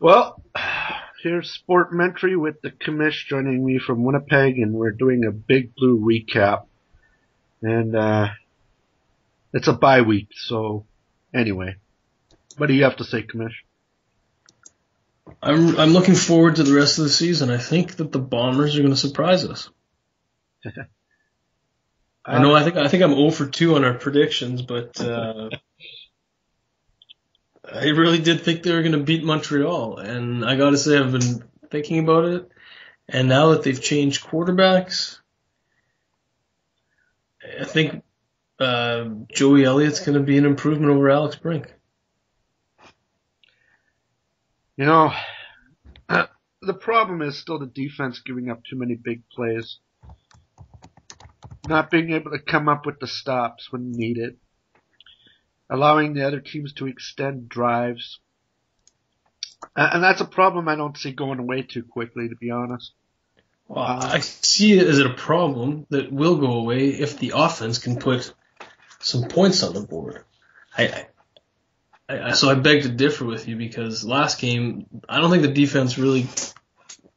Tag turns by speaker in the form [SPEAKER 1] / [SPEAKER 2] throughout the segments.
[SPEAKER 1] Well, here's Sportmentary with the Comish joining me from Winnipeg, and we're doing a Big Blue recap. And it's a bye week, so anyway, what do you have to say, Comish?
[SPEAKER 2] I'm looking forward to the rest of the season. I think that the Bombers are going to surprise us. I know. I think I'm 0 for 2 on our predictions, but I really did think they were going to beat Montreal, and I got to say I've been thinking about it, and now that they've changed quarterbacks, I think Joey Elliott's going to be an improvement over Alex Brink.
[SPEAKER 1] You know, the problem is still the defense giving up too many big plays, not being able to come up with the stops when needed, allowing the other teams to extend drives. And that's a problem I don't see going away too quickly, to be honest.
[SPEAKER 2] Well, I see it as a problem that will go away if the offense can put some points on the board. So I beg to differ with you because last game, I don't think the defense really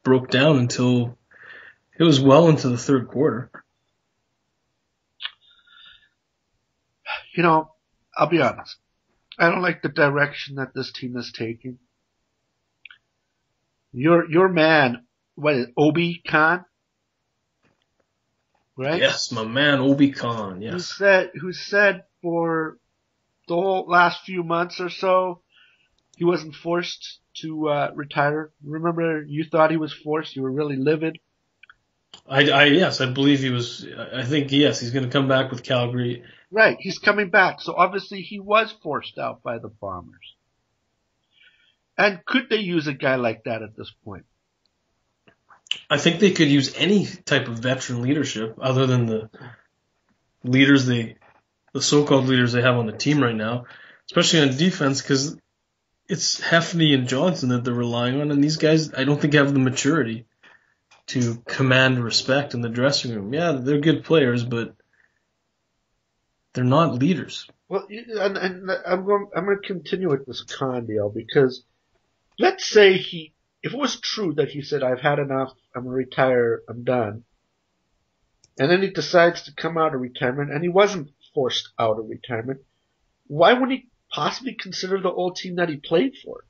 [SPEAKER 2] broke down until it was well into the third quarter.
[SPEAKER 1] You know, I'll be honest. I don't like the direction that this team is taking. Your man, what is it, Obi Khan? Right?
[SPEAKER 2] Yes, my man Obi Khan, yes.
[SPEAKER 1] Who said for the whole last few months or so he wasn't forced to retire. Remember, you thought he was forced. You were really livid.
[SPEAKER 2] Yes, I believe he was. I think yes, he's going to come back with Calgary.
[SPEAKER 1] Right, he's coming back. So obviously he was forced out by the Bombers. And could they use a guy like that at this point?
[SPEAKER 2] I think they could use any type of veteran leadership other than the leaders the so-called leaders they have on the team right now, especially on defense, because it's Hefney and Johnson that they're relying on, and these guys I don't think have the maturity to command respect in the dressing room. Yeah, they're good players, but they're not leaders.
[SPEAKER 1] Well, and I'm going to continue with this Khan deal because let's say if it was true that he said, I've had enough, I'm going to retire, I'm done, and then he decides to come out of retirement, and he wasn't forced out of retirement, why wouldn't he possibly consider the old team that he played for?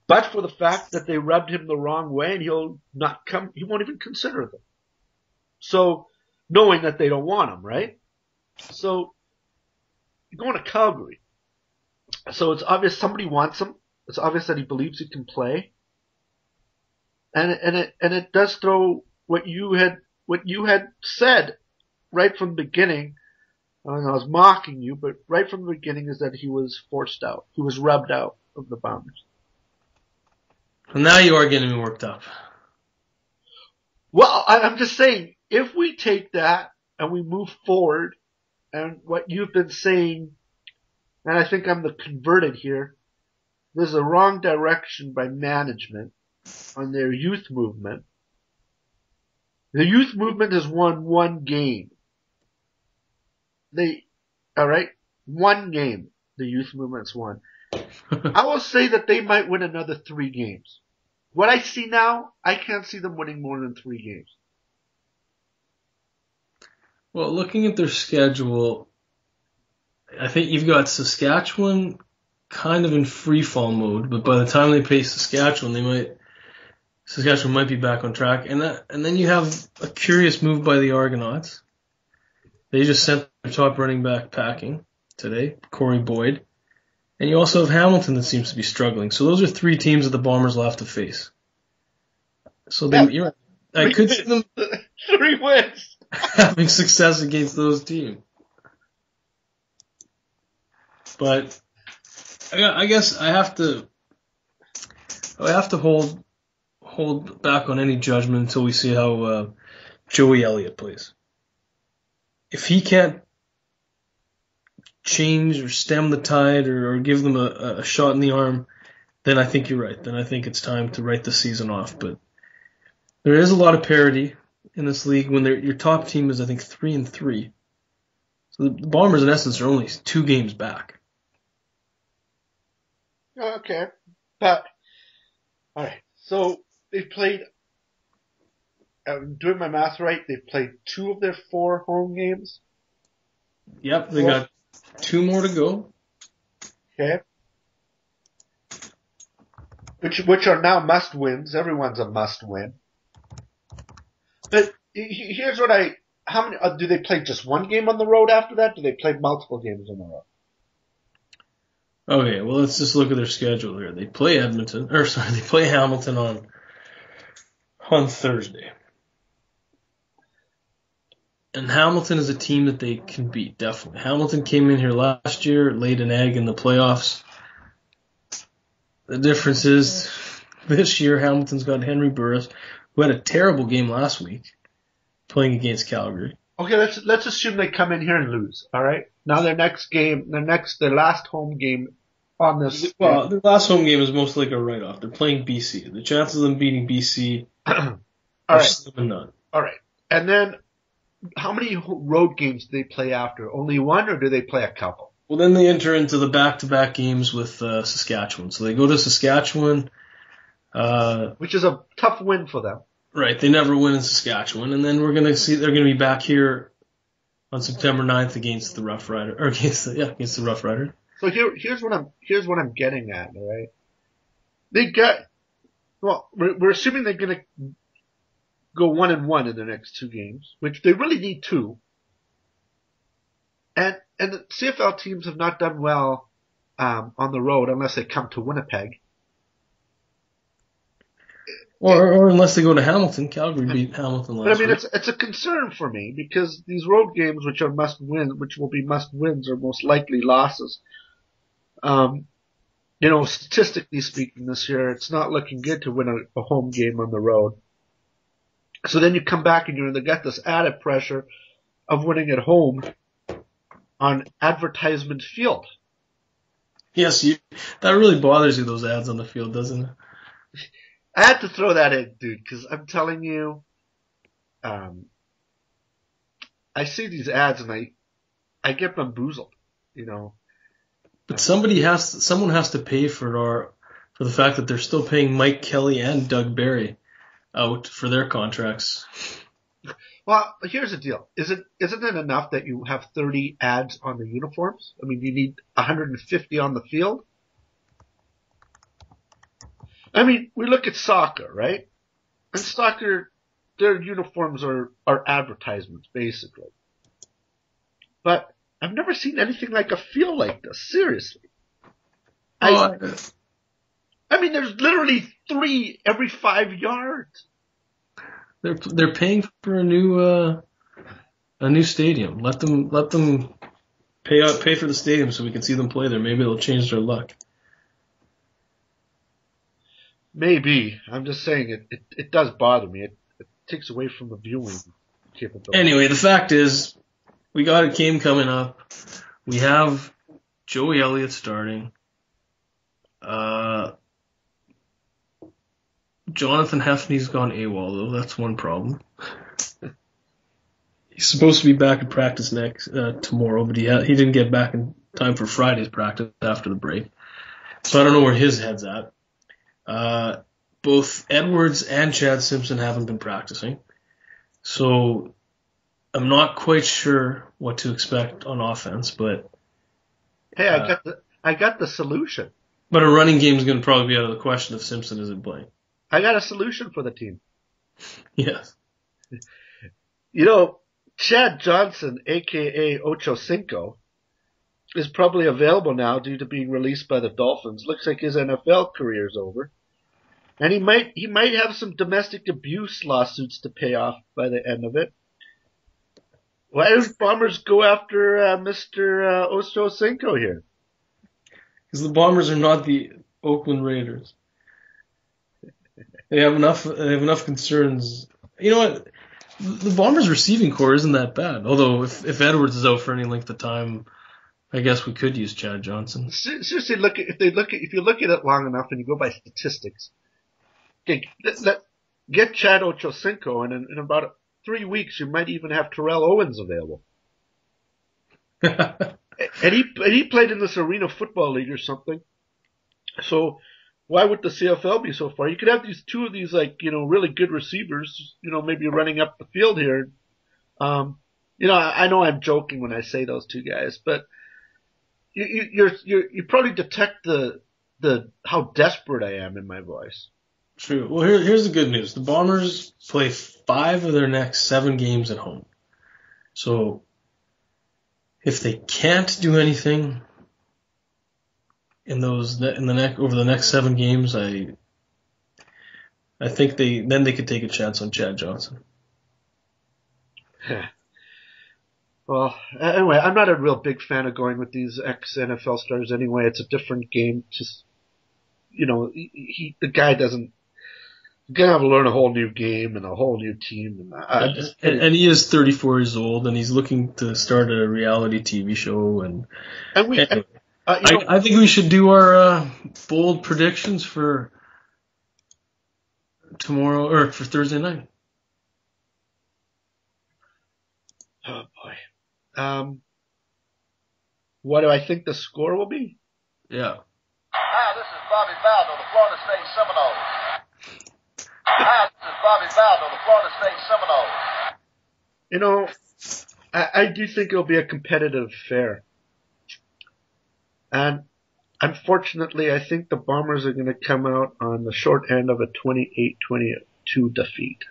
[SPEAKER 1] But for the fact that they rubbed him the wrong way, and he won't even consider them. So, knowing that they don't want him, right? So, you're going to Calgary. So it's obvious somebody wants him. It's obvious that he believes he can play. And it does throw what you had said right from the beginning. I was mocking you, but right from the beginning is that he was forced out. He was rubbed out of the Bombers.
[SPEAKER 2] Well, now you are getting me worked up.
[SPEAKER 1] Well, I'm just saying, if we take that and we move forward, and what you've been saying, and I think I'm the converted here, there's a wrong direction by management on their youth movement. The youth movement has won one game. One game the youth movement's won. I will say that they might win another 3 games. What I see now, I can't see them winning more than 3 games.
[SPEAKER 2] Well, looking at their schedule, I think you've got Saskatchewan kind of in free fall mode, but by the time they play Saskatchewan, Saskatchewan might be back on track. And then you have a curious move by the Argonauts. They just sent their top running back packing today, Corey Boyd. And you also have Hamilton that seems to be struggling. So those are 3 teams that the Bombers will have to face. So I could see them
[SPEAKER 1] 3 wins
[SPEAKER 2] having success against those teams. But I guess I have to hold back on any judgment until we see how Joey Elliott plays. If he can't change or stem the tide or give them a shot in the arm, then I think you're right. Then I think it's time to write the season off. But there is a lot of parity in this league when your top team is, I think, 3-3. So the Bombers, in essence, are only 2 games back.
[SPEAKER 1] Okay. But, alright. So, they've played, I'm doing my math right, they've played 2 of their 4 home games.
[SPEAKER 2] Yep, they got 2 more to go.
[SPEAKER 1] Okay. Which are now must wins. Everyone's a must win. But here's what how many, do they play just one game on the road after that? Do they play multiple games on the road?
[SPEAKER 2] Okay, well, let's just look at their schedule here. They play they play Hamilton on Thursday. And Hamilton is a team that they can beat, definitely. Hamilton came in here last year, laid an egg in the playoffs. The difference is, this year Hamilton's got Henry Burris, who had a terrible game last week, playing against Calgary.
[SPEAKER 1] Okay, let's assume they come in here and lose. All right. Now their last home game on this.
[SPEAKER 2] Well, their last home game is most likely a write-off. They're playing BC. The chances of them beating BC are slim and none.
[SPEAKER 1] All right. And then, how many road games do they play after? Only one, or do they play a couple?
[SPEAKER 2] Well, then they enter into the back-to-back games with Saskatchewan. So they go to Saskatchewan.
[SPEAKER 1] Which is a tough win for them.
[SPEAKER 2] Right, they never win in Saskatchewan. And then we're going to see they're going to be back here on September 9th against the Rough Rider, or against the Rough Rider.
[SPEAKER 1] So here's what I'm getting at, all right? We're assuming they're going to go 1-1 in the next 2 games, which they really need 2. And the CFL teams have not done well on the road unless they come to Winnipeg.
[SPEAKER 2] Or unless they go to Hamilton. Calgary beat Hamilton last week.
[SPEAKER 1] It's a concern for me because these road games, which will be must wins, are most likely losses. Statistically speaking, this year it's not looking good to win a home game on the road. So then you come back and you're going to get this added pressure of winning at home on advertisement field.
[SPEAKER 2] Yes, that really bothers you, those ads on the field, doesn't it?
[SPEAKER 1] I had to throw that in, dude, because I'm telling you, I see these ads and I get bamboozled,
[SPEAKER 2] But someone has to pay for the fact that they're still paying Mike Kelly and Doug Barry out for their contracts.
[SPEAKER 1] Well, here's the deal. Isn't it enough that you have 30 ads on the uniforms? I mean, you need 150 on the field? I mean, we look at soccer, right? And soccer, their uniforms are advertisements, basically. But I've never seen anything like a field like this, seriously. I mean, there's literally 3 every 5 yards.
[SPEAKER 2] They're paying for a new stadium. Let them pay for the stadium so we can see them play there. Maybe it'll change their luck.
[SPEAKER 1] Maybe. I'm just saying it does bother me. It takes away from the viewing capability.
[SPEAKER 2] Anyway, the fact is, we got a game coming up. We have Joey Elliott starting. Jonathan Hefney's gone AWOL, though. That's one problem. He's supposed to be back in practice tomorrow, but he didn't get back in time for Friday's practice after the break. So I don't know where his head's at. Both Edwards and Chad Simpson haven't been practicing. So I'm not quite sure what to expect on offense, but
[SPEAKER 1] hey, I got the solution.
[SPEAKER 2] But a running game is going to probably be out of the question if Simpson isn't playing.
[SPEAKER 1] I got a solution for the team.
[SPEAKER 2] Yes.
[SPEAKER 1] Chad Johnson, a.k.a. Ocho Cinco, is probably available now due to being released by the Dolphins. Looks like his NFL career's over. And he might have some domestic abuse lawsuits to pay off by the end of it. Why do Bombers go after Mr. Ocho Cinco here?
[SPEAKER 2] Because the Bombers are not the Oakland Raiders. They have enough concerns. You know what? The Bombers' receiving core isn't that bad. Although if Edwards is out for any length of time, I guess we could use Chad Johnson.
[SPEAKER 1] Seriously, if you look at it long enough and you go by statistics, get Chad Ochocinco, and in about 3 weeks you might even have Terrell Owens available. and he played in this Arena Football League or something. So why would the CFL be so far? You could have two of these really good receivers, maybe running up the field here. I know I'm joking when I say those two guys, but you probably detect the how desperate I am in my voice.
[SPEAKER 2] True. Well, here's the good news. The Bombers play 5 of their next 7 games at home. So if they can't do anything over the next 7 games, I think they could take a chance on Chad Johnson.
[SPEAKER 1] Well, anyway, I'm not a real big fan of going with these ex-NFL stars anyway. It's a different game. Just, the guy doesn't, you're going to have to learn a whole new game and a whole new team.
[SPEAKER 2] And he is 34 years old, and he's looking to start a reality TV show. I think we should do our bold predictions for tomorrow, or for Thursday night.
[SPEAKER 1] Oh, boy. What do I think the score will be?
[SPEAKER 2] Yeah.
[SPEAKER 3] Hi, this is Bobby Bowden of the Florida State Seminoles. Hi, this is Bobby Bowden of the Florida State Seminoles.
[SPEAKER 1] I do think it'll be a competitive affair. And unfortunately, I think the Bombers are going to come out on the short end of a 28-22 defeat.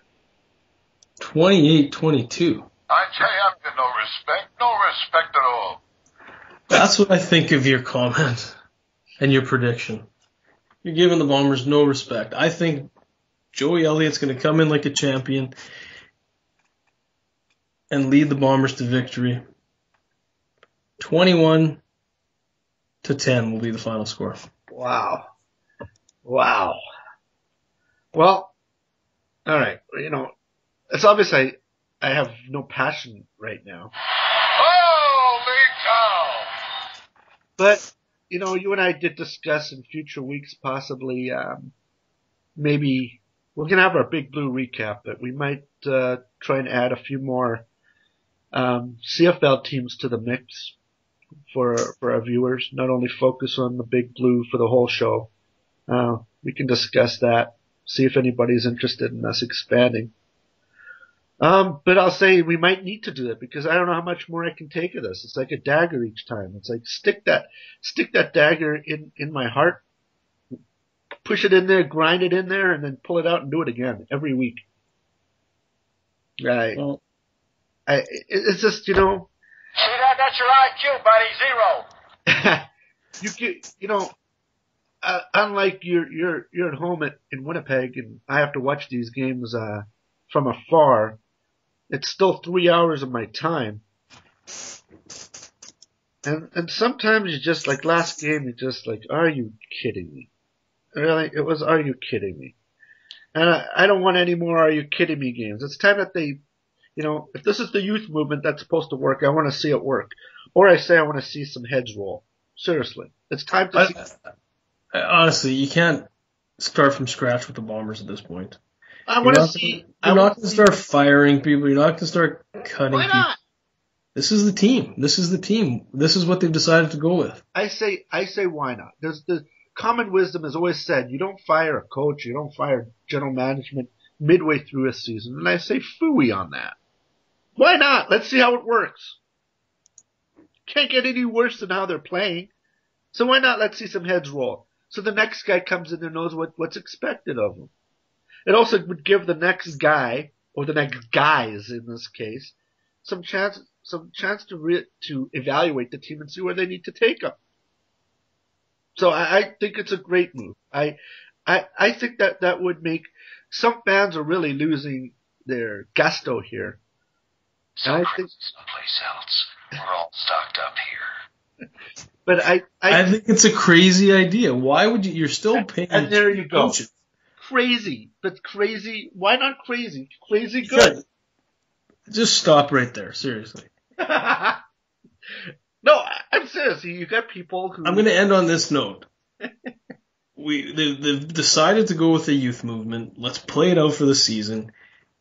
[SPEAKER 2] 28-22.
[SPEAKER 3] I tell you, I'm getting no respect at all.
[SPEAKER 2] That's what I think of your comment and your prediction. You're giving the Bombers no respect. I think Joey Elliott's going to come in like a champion and lead the Bombers to victory. 21-10 will be the final score.
[SPEAKER 1] Wow. Well, all right. It's obvious I have no passion right now.
[SPEAKER 3] Holy cow!
[SPEAKER 1] But, you and I did discuss in future weeks possibly, maybe we're going to have our Big Blue recap, but we might try and add a few more CFL teams to the mix for our viewers, not only focus on the Big Blue for the whole show. We can discuss that, see if anybody's interested in us expanding. But I'll say we might need to do that because I don't know how much more I can take of this. It's like a dagger each time. It's like stick that dagger in my heart, push it in there, grind it in there, and then pull it out and do it again every week. Right. Well, it's just,
[SPEAKER 3] See that? That's your IQ, buddy.
[SPEAKER 1] 0. Unlike you're at home in Winnipeg and I have to watch these games, from afar, it's still 3 hours of my time. And sometimes you just, like last game, you're just like, are you kidding me? Really? It was, are you kidding me? And I don't want any more are you kidding me games. It's time that they, if this is the youth movement that's supposed to work, I want to see it work. Or I say I want to see some heads roll. Seriously. It's time to see.
[SPEAKER 2] Honestly, you can't start from scratch with the Bombers at this point.
[SPEAKER 1] I want to see.
[SPEAKER 2] You're not going to start firing people. You're not going to start cutting people. This is the team. This is what they've decided to go with.
[SPEAKER 1] I say why not? There's the common wisdom has always said you don't fire a coach, you don't fire general management midway through a season. And I say phooey on that. Why not? Let's see how it works. Can't get any worse than how they're playing. So why not? Let's see some heads roll. So the next guy comes in and knows what's expected of him. It also would give the next guy, or the next guys in this case, some chance to evaluate the team and see where they need to take them. So I think it's a great move. I think that would make some fans are really losing their gusto here.
[SPEAKER 3] Someplace else. We're all stocked up here.
[SPEAKER 1] But
[SPEAKER 2] I think it's a crazy idea. Why would you? You're still paying.
[SPEAKER 1] And there you go.
[SPEAKER 2] Coaches.
[SPEAKER 1] Crazy, but crazy. Why not crazy? Crazy good.
[SPEAKER 2] Just stop right there. Seriously.
[SPEAKER 1] No, I'm serious. You got people who.
[SPEAKER 2] I'm going to end on this note. They've decided to go with the youth movement. Let's play it out for the season.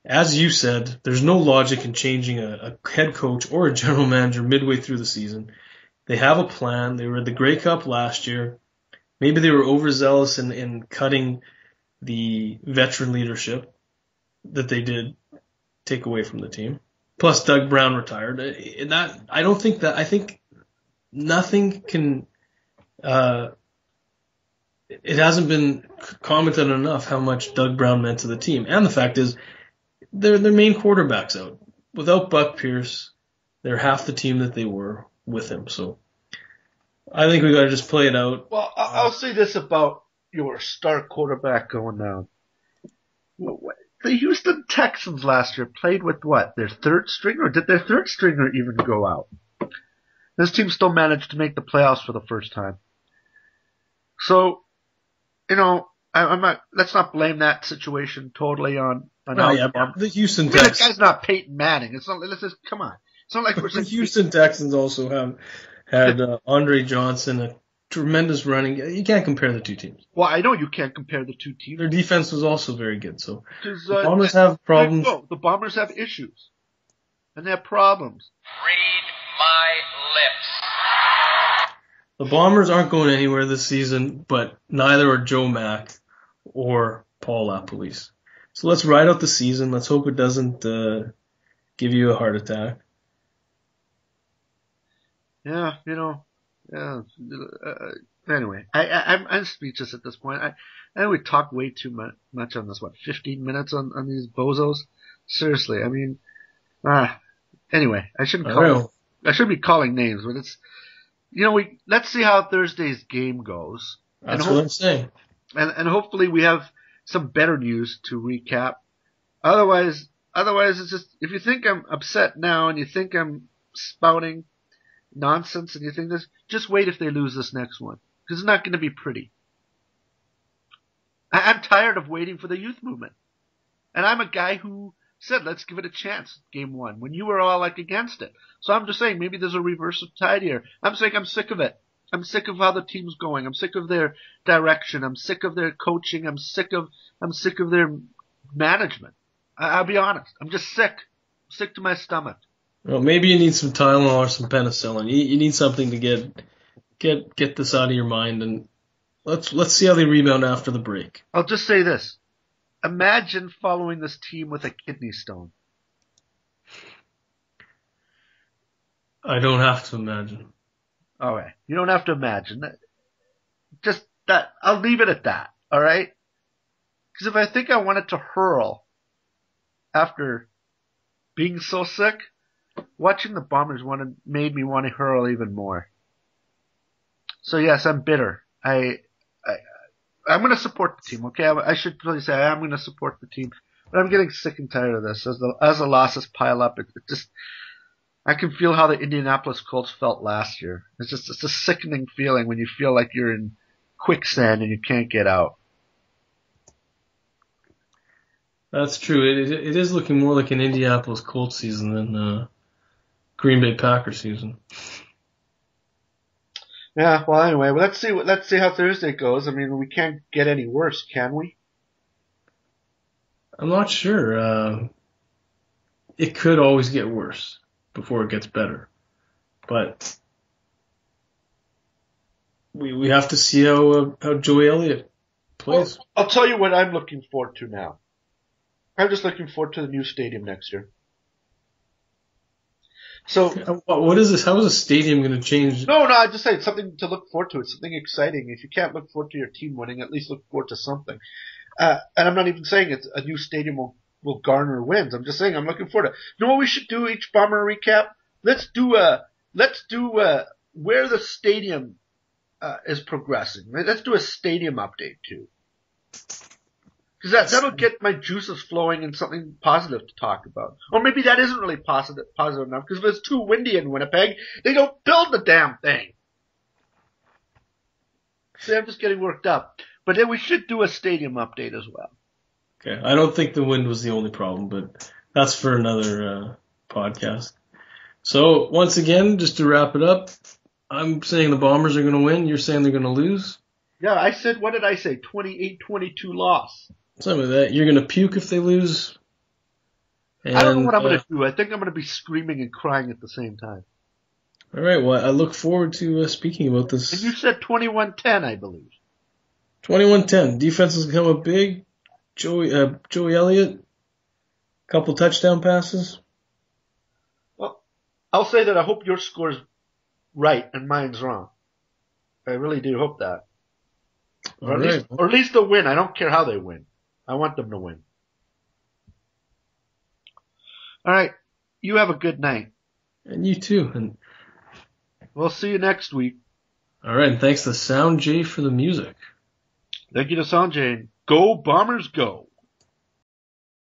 [SPEAKER 2] As you said, there's no logic in changing a head coach or a general manager midway through the season. They have a plan. They were at the Grey Cup last year. maybe they were overzealous in cutting the veteran leadership that they did take away from the team. Plus, Doug Brown retired. I think nothing can. It hasn't been commented enough how much Doug Brown meant to the team, and the fact is, their main quarterback's out. Without Buck Pierce, they're half the team that they were with him. So, I think we got to just play it out.
[SPEAKER 1] Well, I'll say this about your star quarterback going down. The Houston Texans last year played with what? Their third stringer? Or did their third stringer even go out? This team still managed to make the playoffs for the first time. So, I'm not. Let's not blame that situation totally on.
[SPEAKER 2] The Houston
[SPEAKER 1] Texans.
[SPEAKER 2] Texans.
[SPEAKER 1] This guy's not Peyton Manning. It's not. Let's just come on. It's not like we're
[SPEAKER 2] the Houston Texans also have had Andre Johnson, a tremendous running. You can't compare the two teams.
[SPEAKER 1] Well, I know you can't compare the two teams.
[SPEAKER 2] Their defense was also very good. So the Bombers have problems.
[SPEAKER 1] No, the Bombers have issues, and they have problems.
[SPEAKER 3] Read my lips.
[SPEAKER 2] The Bombers aren't going anywhere this season, but neither are Joe Mack or Paul LaPolice. So let's ride out the season. Let's hope it doesn't give you a heart attack.
[SPEAKER 1] Yeah, yeah. Anyway, I'm speechless at this point. I think we talked way too much on this. 15 minutes on these bozos? Seriously, I mean, anyway, I shouldn't be calling names, but it's, let's see how Thursday's game goes.
[SPEAKER 2] That's what I'm saying.
[SPEAKER 1] And hopefully we have some better news to recap. Otherwise it's just, if you think I'm upset now and you think I'm spouting nonsense and you think this, just wait if they lose this next one. Because it's not going to be pretty. I'm tired of waiting for the youth movement. And I'm a guy who said, let's give it a chance, game one, when you were all against it. So I'm just saying, maybe there's a reverse of tide here. I'm saying I'm sick of it. I'm sick of how the team's going. I'm sick of their direction. I'm sick of their coaching. I'm sick of their management. I'll be honest. I'm just sick. I'm sick to my stomach.
[SPEAKER 2] Well, maybe you need some Tylenol or some penicillin. You need something to get this out of your mind, and let's see how they rebound after the break.
[SPEAKER 1] I'll just say this. Imagine following this team with a kidney stone.
[SPEAKER 2] I don't have to imagine.
[SPEAKER 1] All right. You don't have to imagine. Just that. I'll leave it at that. All right? Because if I think I wanted to hurl after being so sick, watching the Bombers made me want to hurl even more. So yes, I'm bitter. I'm going to support the team, okay? I should really say I'm going to support the team. But I'm getting sick and tired of this. As the losses pile up, it just, I can feel how the Indianapolis Colts felt last year. It's a sickening feeling when you feel like you're in quicksand and you can't get out.
[SPEAKER 2] That's true. It is looking more like an Indianapolis Colts season than Green Bay Packers season.
[SPEAKER 1] Yeah, well anyway, let's see how Thursday goes. I mean, we can't get any worse, can we?
[SPEAKER 2] I'm not sure. It could always get worse before it gets better. But we have to see how Joey Elliott plays.
[SPEAKER 1] Well, I'll tell you what I'm looking forward to now. I'm just looking forward to the new stadium next year. So,
[SPEAKER 2] what is this? How is a stadium going to change?
[SPEAKER 1] No, I just say it's something to look forward to. It's something exciting. If you can't look forward to your team winning, at least look forward to something. And I'm not even saying it's a new stadium will garner wins. I'm just saying I'm looking forward to it. You know what we should do each Bomber recap? Let's do where the stadium is progressing. Let's do a stadium update too. Because that'll get my juices flowing and something positive to talk about. Or maybe that isn't really positive enough, because if it's too windy in Winnipeg, they don't build the damn thing. See, I'm just getting worked up. But then we should do a stadium update as well.
[SPEAKER 2] Okay, I don't think the wind was the only problem, but that's for another podcast. So, once again, just to wrap it up, I'm saying the Bombers are going to win. You're saying they're going to lose?
[SPEAKER 1] Yeah, I said, what did I say? 28-22 loss.
[SPEAKER 2] Something like that. You're going to puke if they lose? And,
[SPEAKER 1] I don't know what I'm going to do. I think I'm going to be screaming and crying at the same time.
[SPEAKER 2] All right, well, I look forward to speaking about this.
[SPEAKER 1] And you said 21-10, I believe.
[SPEAKER 2] 21-10. Defense has come up big. Joey Elliott, couple touchdown passes.
[SPEAKER 1] Well, I'll say that I hope your score's right and mine's wrong. I really do hope that. Or at least they'll win. I don't care how they win. I want them to win. All right. You have a good night.
[SPEAKER 2] And you too. And
[SPEAKER 1] we'll see you next week.
[SPEAKER 2] All right. And thanks to Sound J for the music.
[SPEAKER 1] Thank you to Sanjay. Go Bombers, go.